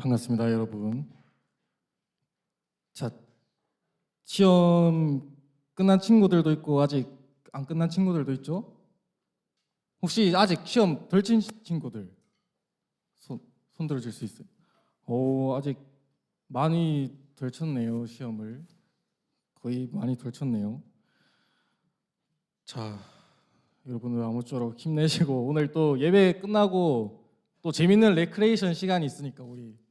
반갑습니다, 여러분. 자, 시험 끝난 친구들도 있고 아직 안 끝난 친구들도 있죠? 혹시 아직 시험 덜 친 친구들 손 들어줄 수 있어요? 아직 많이 덜 쳤네요, 시험을. 거의 많이 덜 쳤네요. 자, 여러분들 아무쪼록 힘내시고 오늘 또 예배 끝나고 또 재밌는 레크레이션 시간이 있으니까 우리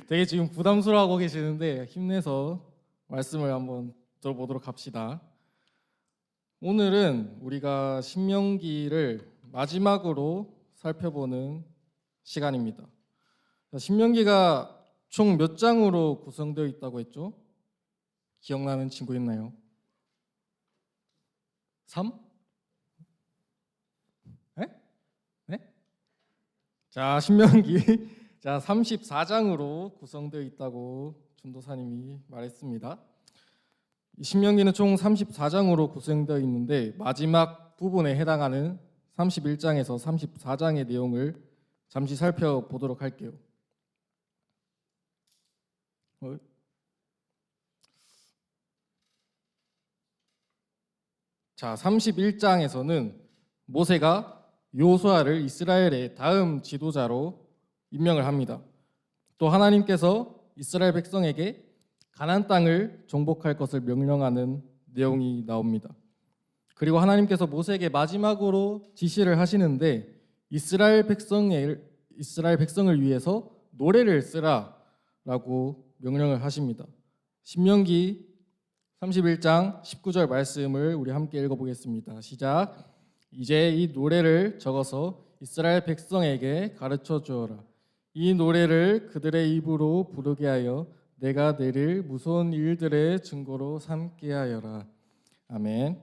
되게 지금 부담스러워하고 계시는데 힘내서 말씀을 한번 들어보도록 합시다. 오늘은 우리가 신명기를 마지막으로 살펴보는 시간입니다. 신명기가 총 몇 장으로 구성되어 있다고 했죠? 기억나는 친구 있나요? 3? 네? 자, 신명기 34장으로 구성되어 있다고 전도사님이 말했습니다. 신명기는 총 34장으로 구성되어 있는데 마지막 부분에 해당하는 31장에서 34장의 내용을 잠시 살펴보도록 할게요. 자, 31장에서는 모세가 여호수아를 이스라엘의 다음 지도자로 임명을 합니다. 또 하나님께서 이스라엘 백성에게 가나안 땅을 정복할 것을 명령하는 내용이 나옵니다. 그리고 하나님께서 모세에게 마지막으로 지시를 하시는데 이스라엘 백성을 위해서 노래를 쓰라라고 명령을 하십니다. 신명기 31장 19절 말씀을 우리 함께 읽어보겠습니다. 시작. 이제 이 노래를 적어서 이스라엘 백성에게 가르쳐 주어라. 이 노래를 그들의 입으로 부르게 하여 내가 내릴 무서운 일들의 증거로 삼게 하여라. 아멘.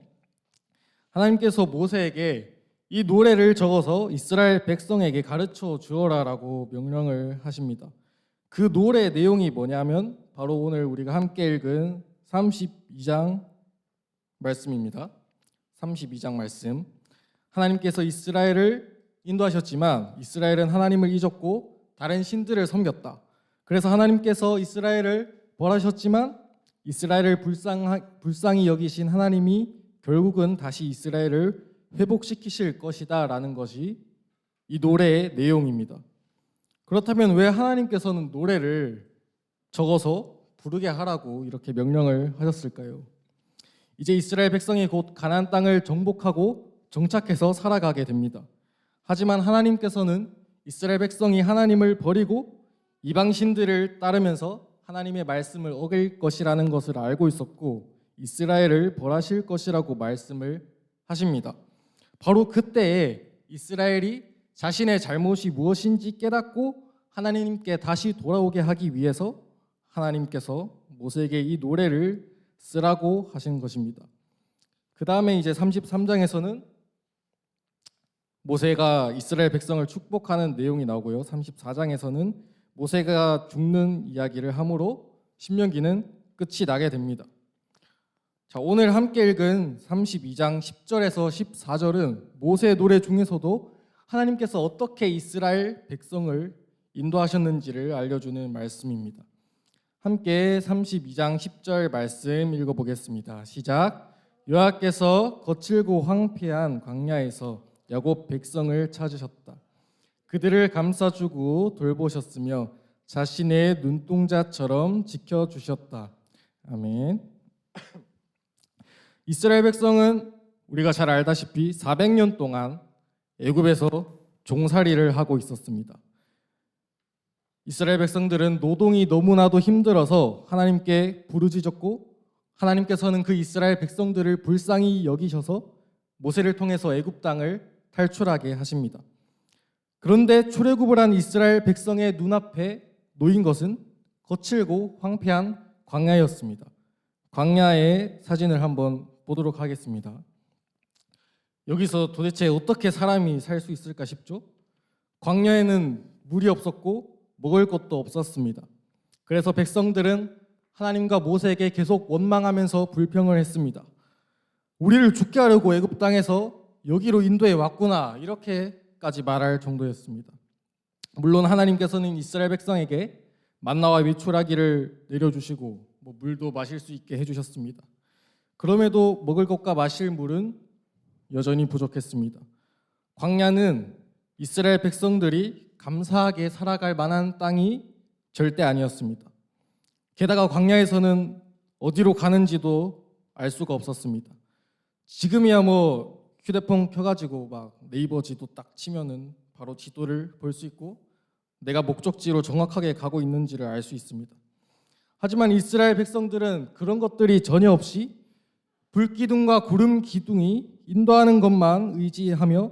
하나님께서 모세에게 이 노래를 적어서 이스라엘 백성에게 가르쳐 주어라라고 명령을 하십니다. 그 노래 내용이 뭐냐면 바로 오늘 우리가 함께 읽은 32장 말씀입니다. 32장 말씀. 하나님께서 이스라엘을 인도하셨지만 이스라엘은 하나님을 잊었고 다른 신들을 섬겼다. 그래서 하나님께서 이스라엘을 벌하셨지만 이스라엘을 불쌍히 여기신 하나님이 결국은 다시 이스라엘을 회복시키실 것이다 라는 것이 이 노래의 내용입니다. 그렇다면 왜 하나님께서는 노래를 적어서 부르게 하라고 이렇게 명령을 하셨을까요? 이제 이스라엘 백성이 곧 가나안 땅을 정복하고 정착해서 살아가게 됩니다. 하지만 하나님께서는 이스라엘 백성이 하나님을 버리고 이방 신들을 따르면서 하나님의 말씀을 어길 것이라는 것을 알고 있었고 이스라엘을 벌하실 것이라고 말씀을 하십니다. 바로 그때에 이스라엘이 자신의 잘못이 무엇인지 깨닫고 하나님께 다시 돌아오게 하기 위해서 하나님께서 모세에게 이 노래를 쓰라고 하신 것입니다. 그 다음에 이제 33장에서는 모세가 이스라엘 백성을 축복하는 내용이 나오고요. 34장에서는 모세가 죽는 이야기를 함으로 신명기는 끝이 나게 됩니다. 자, 오늘 함께 읽은 32장 10절에서 14절은 모세의 노래 중에서도 하나님께서 어떻게 이스라엘 백성을 인도하셨는지를 알려주는 말씀입니다. 함께 32장 10절 말씀 읽어보겠습니다. 시작. 여호와께서 거칠고 황폐한 광야에서 야곱 백성을 찾으셨다. 그들을 감싸주고 돌보셨으며 자신의 눈동자처럼 지켜주셨다. 아멘. 이스라엘 백성은 우리가 잘 알다시피 400년 동안 애굽에서 종살이를 하고 있었습니다. 이스라엘 백성들은 노동이 너무나도 힘들어서 하나님께 부르짖었고 하나님께서는 그 이스라엘 백성들을 불쌍히 여기셔서 모세를 통해서 애굽 땅을 탈출하게 하십니다. 그런데 출애굽을 한 이스라엘 백성의 눈앞에 놓인 것은 거칠고 황폐한 광야였습니다. 광야의 사진을 한번 보도록 하겠습니다. 여기서 도대체 어떻게 사람이 살 수 있을까 싶죠? 광야에는 물이 없었고 먹을 것도 없었습니다. 그래서 백성들은 하나님과 모세에게 계속 원망하면서 불평을 했습니다. 우리를 죽게 하려고 애굽 땅에서 여기로 인도해 왔구나 이렇게까지 말할 정도였습니다. 물론 하나님께서는 이스라엘 백성에게 만나와 메추라기를 내려주시고 물도 마실 수 있게 해주셨습니다. 그럼에도 먹을 것과 마실 물은 여전히 부족했습니다. 광야는 이스라엘 백성들이 감사하게 살아갈 만한 땅이 절대 아니었습니다. 게다가 광야에서는 어디로 가는지도 알 수가 없었습니다. 지금이야 휴대폰 켜가지고 네이버 지도 딱 치면은 바로 지도를 볼 수 있고 내가 목적지로 정확하게 가고 있는지를 알 수 있습니다. 하지만 이스라엘 백성들은 그런 것들이 전혀 없이 불기둥과 구름 기둥이 인도하는 것만 의지하며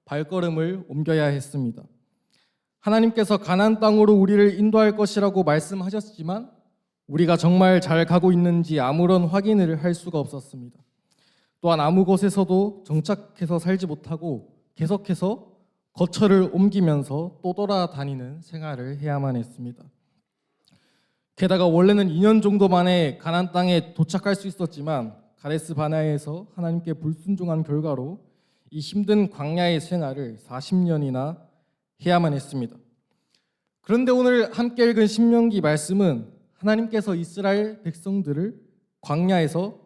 발걸음을 옮겨야 했습니다. 하나님께서 가나안 땅으로 우리를 인도할 것이라고 말씀하셨지만 우리가 정말 잘 가고 있는지 아무런 확인을 할 수가 없었습니다. 또한 아무 곳에서도 정착해서 살지 못하고 계속해서 거처를 옮기면서 또 돌아다니는 생활을 해야만 했습니다. 게다가 원래는 2년 정도 만에 가나안 땅에 도착할 수 있었지만 가데스 바네아에서 하나님께 불순종한 결과로 이 힘든 광야의 생활을 40년이나 해야만 했습니다. 그런데 오늘 함께 읽은 신명기 말씀은 하나님께서 이스라엘 백성들을 광야에서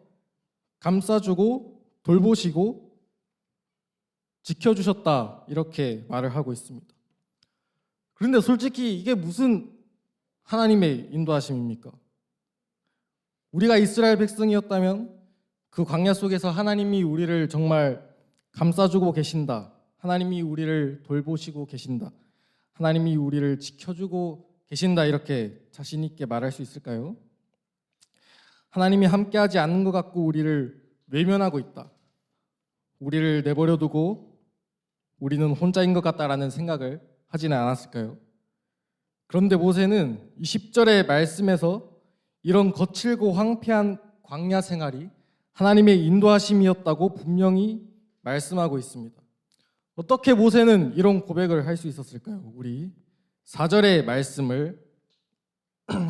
감싸주고 돌보시고 지켜주셨다 이렇게 말을 하고 있습니다. 그런데 솔직히 이게 무슨 하나님의 인도하심입니까? 우리가 이스라엘 백성이었다면 그 광야 속에서 하나님이 우리를 정말 감싸주고 계신다, 하나님이 우리를 돌보시고 계신다, 하나님이 우리를 지켜주고 계신다 이렇게 자신 있게 말할 수 있을까요? 하나님이 함께하지 않는 것 같고 우리를 외면하고 있다, 우리를 내버려두고 우리는 혼자인 것 같다라는 생각을 하지는 않았을까요? 그런데 모세는 이 10절의 말씀에서 이런 거칠고 황폐한 광야 생활이 하나님의 인도하심이었다고 분명히 말씀하고 있습니다. 어떻게 모세는 이런 고백을 할 수 있었을까요? 우리 4절의 말씀을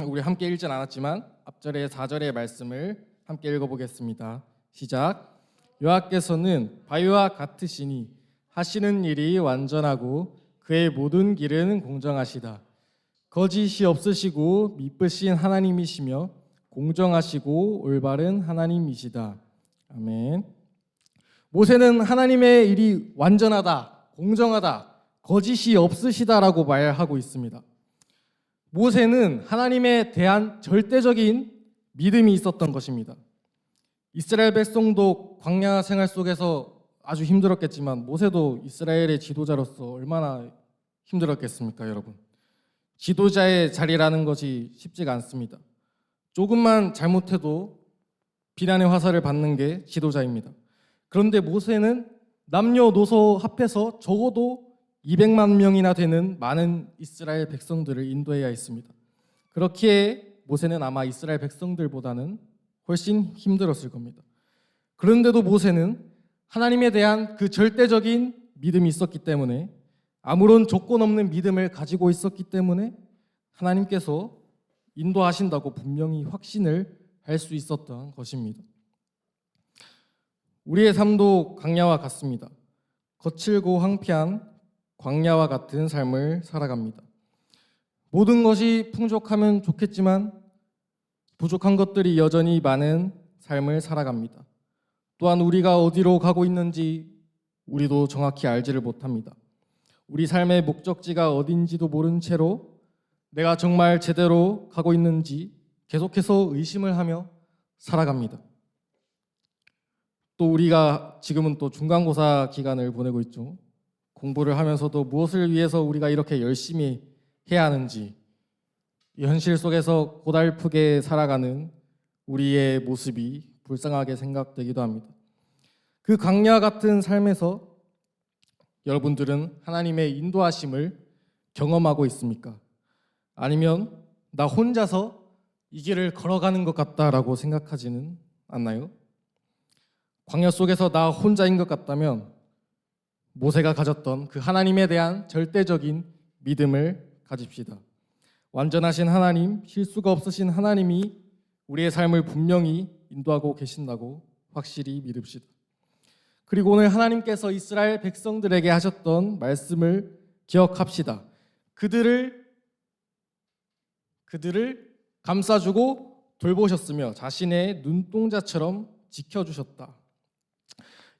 우리 함께 읽진 않았지만 앞절의 4절의 말씀을 함께 읽어보겠습니다. 시작. 여호와께서는 바위와 같으시니 하시는 일이 완전하고 그의 모든 길은 공정하시다. 거짓이 없으시고 미쁘신 하나님이시며 공정하시고 올바른 하나님이시다. 아멘. 모세는 하나님의 일이 완전하다, 공정하다, 거짓이 없으시다라고 말하고 있습니다. 모세는 하나님에 대한 절대적인 믿음이 있었던 것입니다. 이스라엘 백성도 광야 생활 속에서 아주 힘들었겠지만 모세도 이스라엘의 지도자로서 얼마나 힘들었겠습니까, 여러분? 지도자의 자리라는 것이 쉽지가 않습니다. 조금만 잘못해도 비난의 화살을 받는 게 지도자입니다. 그런데 모세는 남녀노소 합해서 적어도 200만 명이나 되는 많은 이스라엘 백성들을 인도해야 했습니다. 그렇기에 모세는 아마 이스라엘 백성들보다는 훨씬 힘들었을 겁니다. 그런데도 모세는 하나님에 대한 그 절대적인 믿음이 있었기 때문에, 아무런 조건 없는 믿음을 가지고 있었기 때문에 하나님께서 인도하신다고 분명히 확신을 할 수 있었던 것입니다. 우리의 삶도 광야와 같습니다. 거칠고 황폐한 광야와 같은 삶을 살아갑니다. 모든 것이 풍족하면 좋겠지만 부족한 것들이 여전히 많은 삶을 살아갑니다. 또한 우리가 어디로 가고 있는지 우리도 정확히 알지를 못합니다. 우리 삶의 목적지가 어딘지도 모른 채로 내가 정말 제대로 가고 있는지 계속해서 의심을 하며 살아갑니다. 또 우리가 지금은 또 중간고사 기간을 보내고 있죠. 공부를 하면서도 무엇을 위해서 우리가 이렇게 열심히 해야 하는지, 이 현실 속에서 고달프게 살아가는 우리의 모습이 불쌍하게 생각되기도 합니다. 그 광야 같은 삶에서 여러분들은 하나님의 인도하심을 경험하고 있습니까? 아니면 나 혼자서 이 길을 걸어가는 것 같다라고 생각하지는 않나요? 광야 속에서 나 혼자인 것 같다면 모세가 가졌던 그 하나님에 대한 절대적인 믿음을 가집시다. 완전하신 하나님, 실수가 없으신 하나님이 우리의 삶을 분명히 인도하고 계신다고 확실히 믿읍시다. 그리고 오늘 하나님께서 이스라엘 백성들에게 하셨던 말씀을 기억합시다. 그들을 감싸주고 돌보셨으며 자신의 눈동자처럼 지켜주셨다.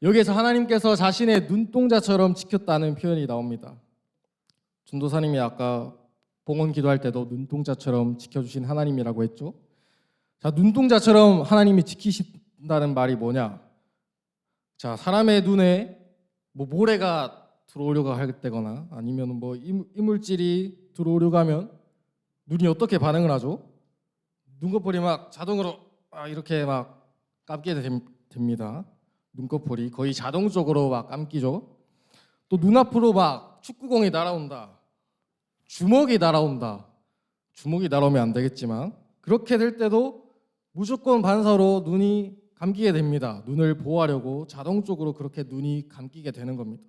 여기에서 하나님께서 자신의 눈동자처럼 지켰다는 표현이 나옵니다. 전도사님이 아까 봉헌 기도할 때도 눈동자처럼 지켜주신 하나님이라고 했죠. 자, 눈동자처럼 하나님이 지키신다는 말이 뭐냐? 자, 사람의 눈에 모래가 들어오려고 할 때거나 아니면 이물질이 들어오려고 하면 눈이 어떻게 반응을 하죠? 눈꺼풀이 막 자동으로 이렇게 막 감게 됩니다. 눈꺼풀이 거의 자동적으로 막 감기죠. 또 눈앞으로 막 축구공이 날아온다. 주먹이 날아오면 안 되겠지만 그렇게 될 때도 무조건 반사로 눈이 감기게 됩니다. 눈을 보호하려고 자동적으로 그렇게 눈이 감기게 되는 겁니다.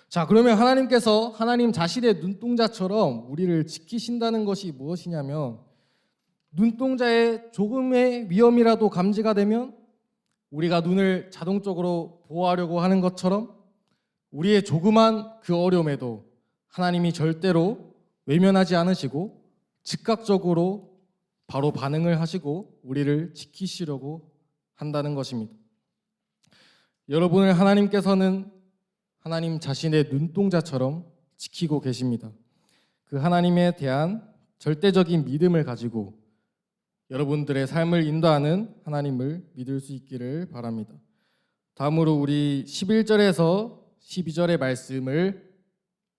자, 그러면 하나님께서 하나님 자신의 눈동자처럼 우리를 지키신다는 것이 무엇이냐면 눈동자에 조금의 위험이라도 감지가 되면 우리가 눈을 자동적으로 보호하려고 하는 것처럼 우리의 조그만 그 어려움에도 하나님이 절대로 외면하지 않으시고 즉각적으로 바로 반응을 하시고 우리를 지키시려고 한다는 것입니다. 여러분을 하나님께서는 하나님 자신의 눈동자처럼 지키고 계십니다. 그 하나님에 대한 절대적인 믿음을 가지고 여러분들의 삶을 인도하는 하나님을 믿을 수 있기를 바랍니다. 다음으로 우리 11절에서 12절의 말씀을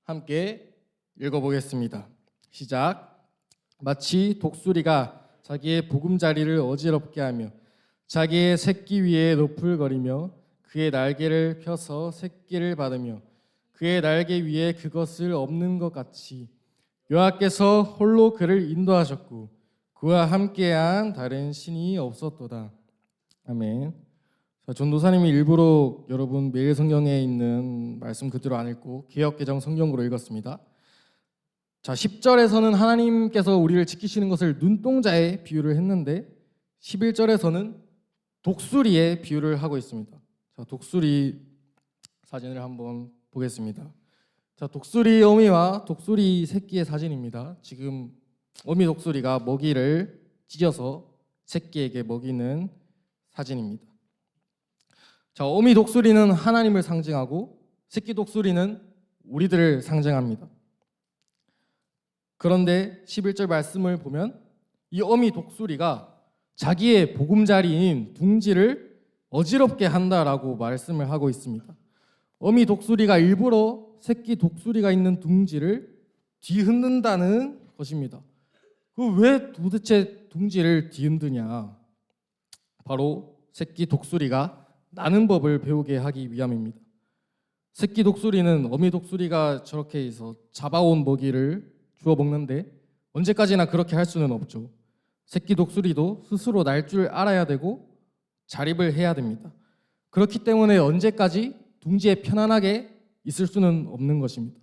함께 읽어보겠습니다. 시작. 마치 독수리가 자기의 보금자리를 어지럽게 하며 자기의 새끼 위에 노풀거리며 그의 날개를 펴서 새끼를 받으며 그의 날개 위에 그것을 엎는 것 같이 여호와께서 홀로 그를 인도하셨고 그와 함께한 다른 신이 없었도다. 아멘. 자, 전도사님이 일부러 여러분 매일 성경에 있는 말씀 그대로 안 읽고 개역개정 성경으로 읽었습니다. 자, 10절에서는 하나님께서 우리를 지키시는 것을 눈동자에 비유를 했는데 11절에서는 독수리에 비유를 하고 있습니다. 자, 독수리 사진을 한번 보겠습니다. 자, 독수리 어미와 독수리 새끼의 사진입니다. 지금 어미 독수리가 먹이를 찢어서 새끼에게 먹이는 사진입니다. 자, 어미 독수리는 하나님을 상징하고 새끼 독수리는 우리들을 상징합니다. 그런데 11절 말씀을 보면 이 어미 독수리가 자기의 보금자리인 둥지를 어지럽게 한다라고 말씀을 하고 있습니다. 어미 독수리가 일부러 새끼 독수리가 있는 둥지를 뒤흔든다는 것입니다. 왜 도대체 둥지를 뒤흔드냐? 바로 새끼 독수리가 나는 법을 배우게 하기 위함입니다. 새끼 독수리는 어미 독수리가 저렇게 해서 잡아온 먹이를 주워 먹는데 언제까지나 그렇게 할 수는 없죠. 새끼 독수리도 스스로 날 줄 알아야 되고 자립을 해야 됩니다. 그렇기 때문에 언제까지 둥지에 편안하게 있을 수는 없는 것입니다.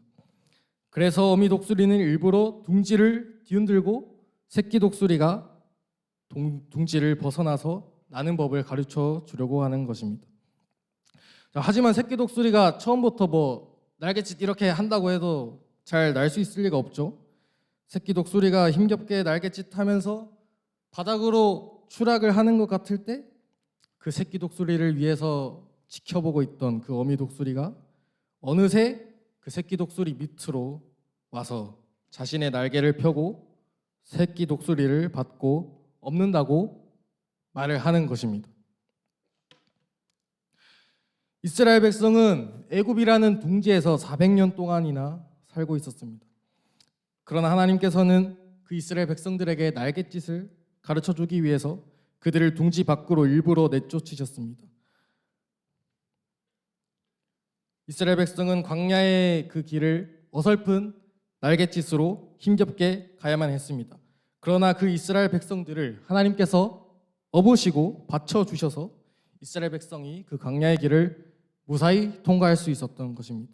그래서 어미 독수리는 일부러 둥지를 뒤흔들고 새끼 독수리가 둥지를 벗어나서 나는 법을 가르쳐 주려고 하는 것입니다. 자, 하지만 새끼 독수리가 처음부터 날갯짓 이렇게 한다고 해도 잘 날 수 있을 리가 없죠. 새끼 독수리가 힘겹게 날갯짓 하면서 바닥으로 추락을 하는 것 같을 때 그 새끼 독수리를 위해서 지켜보고 있던 그 어미 독수리가 어느새 그 새끼 독수리 밑으로 와서 자신의 날개를 펴고 새끼 독수리를 받고 엎는다고 말을 하는 것입니다. 이스라엘 백성은 애굽이라는 둥지에서 400년 동안이나 살고 있었습니다. 그러나 하나님께서는 그 이스라엘 백성들에게 날갯짓을 가르쳐 주기 위해서 그들을 둥지 밖으로 일부러 내쫓으셨습니다. 이스라엘 백성은 광야의 그 길을 어설픈 날갯짓으로 힘겹게 가야만 했습니다. 그러나 그 이스라엘 백성들을 하나님께서 업으시고 받쳐주셔서 이스라엘 백성이 그 광야의 길을 무사히 통과할 수 있었던 것입니다.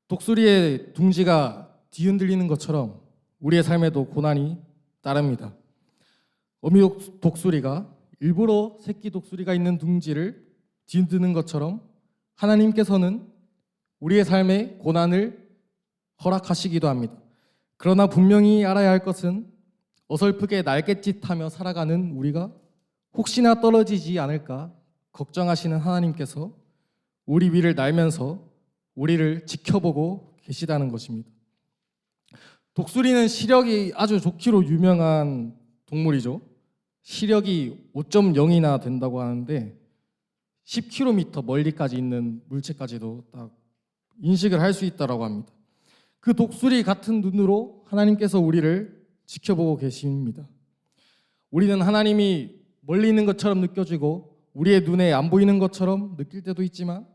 독수리의 둥지가 뒤흔들리는 것처럼 우리의 삶에도 고난이 따릅니다. 어미 독수리가 일부러 새끼 독수리가 있는 둥지를 뒤흔드는 것처럼 하나님께서는 우리의 삶에 고난을 허락하시기도 합니다. 그러나 분명히 알아야 할 것은 어설프게 날갯짓하며 살아가는 우리가 혹시나 떨어지지 않을까 걱정하시는 하나님께서 우리 위를 날면서 우리를 지켜보고 계시다는 것입니다. 독수리는 시력이 아주 좋기로 유명한 동물이죠. 시력이 5.0이나 된다고 하는데 10km 멀리까지 있는 물체까지도 딱 인식을 할 수 있다고 합니다. 그 독수리 같은 눈으로 하나님께서 우리를 지켜보고 계십니다. 우리는 하나님이 멀리 있는 것처럼 느껴지고 우리의 눈에 안 보이는 것처럼 느낄 때도 있지만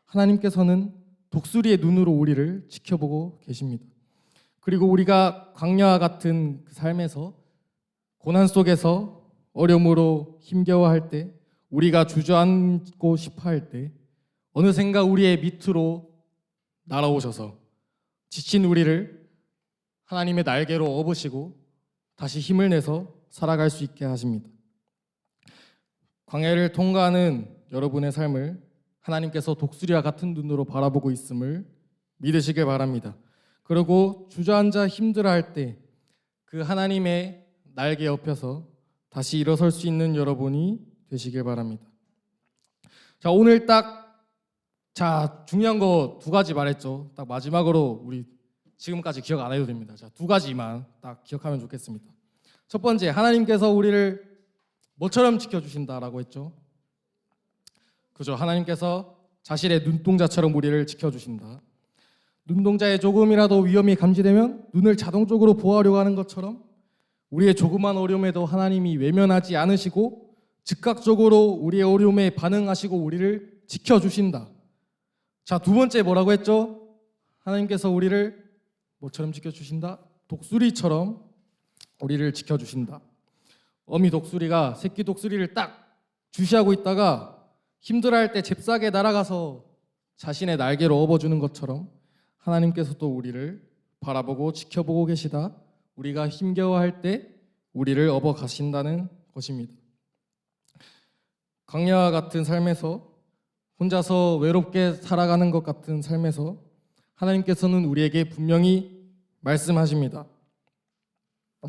하나님께서는 독수리의 눈으로 우리를 지켜보고 계십니다. 그리고 우리가 광야와 같은 그 삶에서 고난 속에서 어려움으로 힘겨워할 때, 우리가 주저앉고 싶어할 때 어느샌가 우리의 밑으로 날아오셔서 지친 우리를 하나님의 날개로 업으시고 다시 힘을 내서 살아갈 수 있게 하십니다. 광야를 통과하는 여러분의 삶을 하나님께서 독수리와 같은 눈으로 바라보고 있음을 믿으시길 바랍니다. 그리고 주저앉아 힘들어할 때 그 하나님의 날개 옆에서 다시 일어설 수 있는 여러분이 되시길 바랍니다. 자, 오늘 중요한 거 2가지 말했죠. 딱 마지막으로 우리 지금까지 기억 안 해도 됩니다. 자, 2가지만 딱 기억하면 좋겠습니다. 첫 번째, 하나님께서 우리를 뭐처럼 지켜주신다라고 했죠. 그죠? 하나님께서 자신의 눈동자처럼 우리를 지켜주신다. 눈동자에 조금이라도 위험이 감지되면 눈을 자동적으로 보호하려고 하는 것처럼 우리의 조그만 어려움에도 하나님이 외면하지 않으시고 즉각적으로 우리의 어려움에 반응하시고 우리를 지켜주신다. 자, 2번째 뭐라고 했죠? 하나님께서 우리를 뭐처럼 지켜주신다? 독수리처럼 우리를 지켜주신다. 어미 독수리가 새끼 독수리를 딱 주시하고 있다가 힘들어할 때 잽싸게 날아가서 자신의 날개로 업어주는 것처럼 하나님께서도 우리를 바라보고 지켜보고 계시다. 우리가 힘겨워할 때 우리를 업어 가신다는 것입니다. 광야와 같은 삶에서 혼자서 외롭게 살아가는 것 같은 삶에서 하나님께서는 우리에게 분명히 말씀하십니다.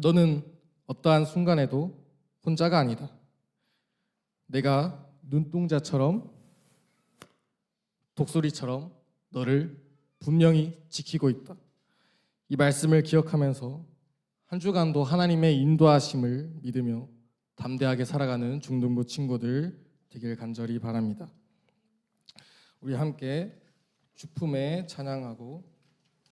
너는 어떠한 순간에도 혼자가 아니다. 내가 눈동자처럼 독수리처럼 너를 분명히 지키고 있다. 이 말씀을 기억하면서 한 주간도 하나님의 인도하심을 믿으며 담대하게 살아가는 중등부 친구들 되길 간절히 바랍니다. 우리 함께 주품에 찬양하고